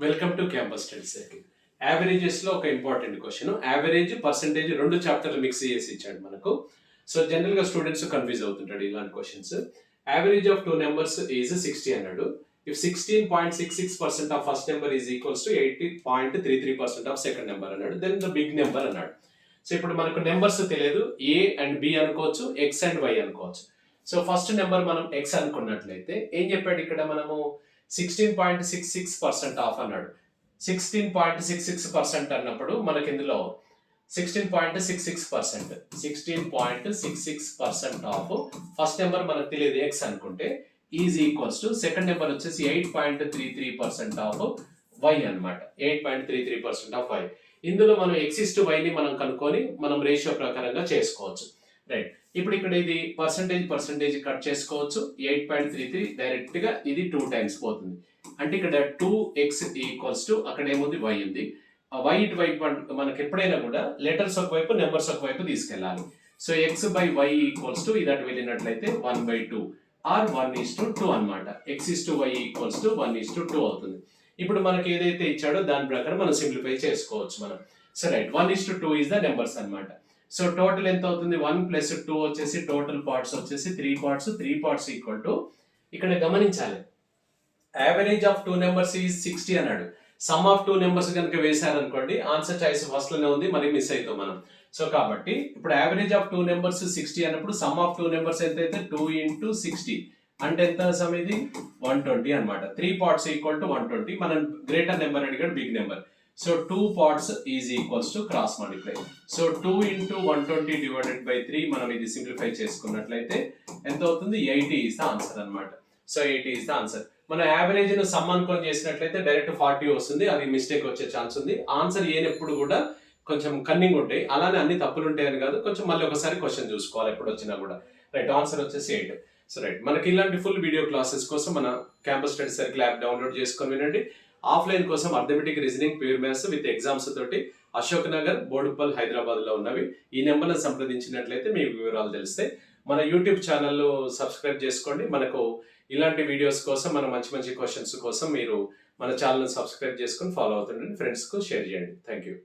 Welcome to campus studies. Averages లో ఒక important question. Average percentage రెండు చాప్టర్లు మిక్స్ చేసి ఇచ్చాడు మనకు. సో జనరల్ గా స్టూడెంట్స్ కన్ఫ్యూజ్ అవుతుంటాడు ఇలాంటి questions. Average of two numbers is 60 అన్నాడు. If 16.66% of first number is equals to 80.33% of second number అన్నాడు. దెన్ ద బిగ్ నెంబర్ అన్నాడు. సో ఇప్పుడు మనకు నెంబర్స్ తెలియదు, ఏ అండ్ బి అనుకోవచ్చు, ఎక్స్ అండ్ వై అనుకోవచ్చు. సో ఫస్ట్ నెంబర్ మనం ఎక్స్ అనుకున్నట్లయితే ఏం చెప్పాడు ఇక్కడ మనము 16.66% ఆఫ్ అన్నాడు. 16.66% అన్నప్పుడు మనకి ఇందులో 16.66% ఆఫ్ ఫస్ట్ నెంబర్ మనకు తెలియదు ఎక్స్ అనుకుంటే is equals to second number వచ్చేసి 8.33% ఆఫ్ వై అనమాట. 8.33% ఆఫ్ వై. ఇందులో మనం ఎక్స్ ఇస్ టు వైని మనం కనుక్కొని మనం రేషియో ప్రకారంగా చేసుకోవచ్చు. రైట్, ఇప్పుడు ఇక్కడ ఇది పర్సంటేజ్ కట్ చేసుకోవచ్చు. 8.33 డైరెక్ట్ గా ఇది 2 టైమ్స్ పోతుంది. అంటే ఇక్కడ 2x ఈక్వల్స్ టు అక్కడ ఏముంది y ఉంది. y ఇటు వైపు మనకి ఎప్పుడైనా కూడా లెటర్స్ ఒకవైపు నెంబర్స్ ఒకవైపు తీసుకెళ్ళాలి. So x by y equals to ఇది అటు వెళ్ళినట్లయితే 1/2 ఆర్ 1:2 అనమాట. x is to y equals to 1:2 అవుతుంది. ఇప్పుడు మనకి ఏదైతే ఇచ్చాడో దాని ప్రకారం మనం సింప్లిఫై చేసుకోవచ్చు మనం. So right, 1:2 is the numbers అనమాట. సో టోటల్ ఎంత అవుతుంది? 1 + 2 వచ్చేసి టోటల్ పార్ట్స్ వచ్చేసి 3 పార్ట్స్ ఈక్వల్ టు ఇక్కడ గమనించాలి average of two numbers is 60 అన్నాడు. సమ్ ఆఫ్ టూ నెంబర్స్ కనుక వేశారనుకోండి ఆన్సర్ చాయిస్ ఫస్ట్ లోనే ఉంది, మరి మిస్ అవుతాం మనం. సో కాబట్టి ఇప్పుడు యావరేజ్ ఆఫ్ టూ నెంబర్స్ 60 అన్నప్పుడు సమ్ ఆఫ్ టూ నెంబర్స్ ఎంత అయితే 2 × 60 అంటే ఎంత సమ్ ఇది 120 అనమాట. 3 పార్ట్స్ ఈక్వల్ టు 120. మనం గ్రేటర్ నెంబర్ అడిగాడు, big number. So 2 parts is equals to cross multiply. So 2 × 120 divided by 3 మనం ఇది సింప్లిఫై చేసుకున్నట్లయితే ఎంత అవుతుంది? 80 ఈజ్ ద ఆన్సర్ అనమాట. So 80 is the answer. మన యావరేజ్ ను సమ్ అనుకొని చేసినట్లయితే డైరెక్ట్ 40 వస్తుంది, అది మిస్టేక్ వచ్చే ఛాన్స్ ఉంది. ఆన్సర్ ఏనెప్పుడు కూడా కొంచెం కన్నింగ్ ఉంటాయి, అలానే అన్ని తప్పులు ఉంటాయని కాదు, కొంచెం మళ్ళీ ఒకసారి క్వశ్చన్ చూసుకోవాలి ఎప్పుడు వచ్చినా కూడా. రైట్, ఆన్సర్ వచ్చేసి 8. సో రైట్, మనకి ఇలాంటి ఫుల్ వీడియో క్లాసెస్ కోసం మన campus study circle app download చేసుకొని వినండి. ఆఫ్లైన్ కోసం arithmetic, reasoning, pure maths with exams తోటి అశోక్ నగర్, బోడుప్పల్, హైదరాబాద్ లో ఉన్నవి. ఈ నెంబర్ను సంప్రదించినట్లయితే మీకు వివరాలు తెలిస్తే మన యూట్యూబ్ ఛానల్ సబ్స్క్రైబ్ చేసుకోండి. మనకు ఇలాంటి వీడియోస్ కోసం, మన మంచి క్వశ్చన్స్ కోసం మీరు మన ఛానల్ సబ్స్క్రైబ్ చేసుకొని ఫాలో అవుతుండండి. ఫ్రెండ్స్కు షేర్ చేయండి. Thank you.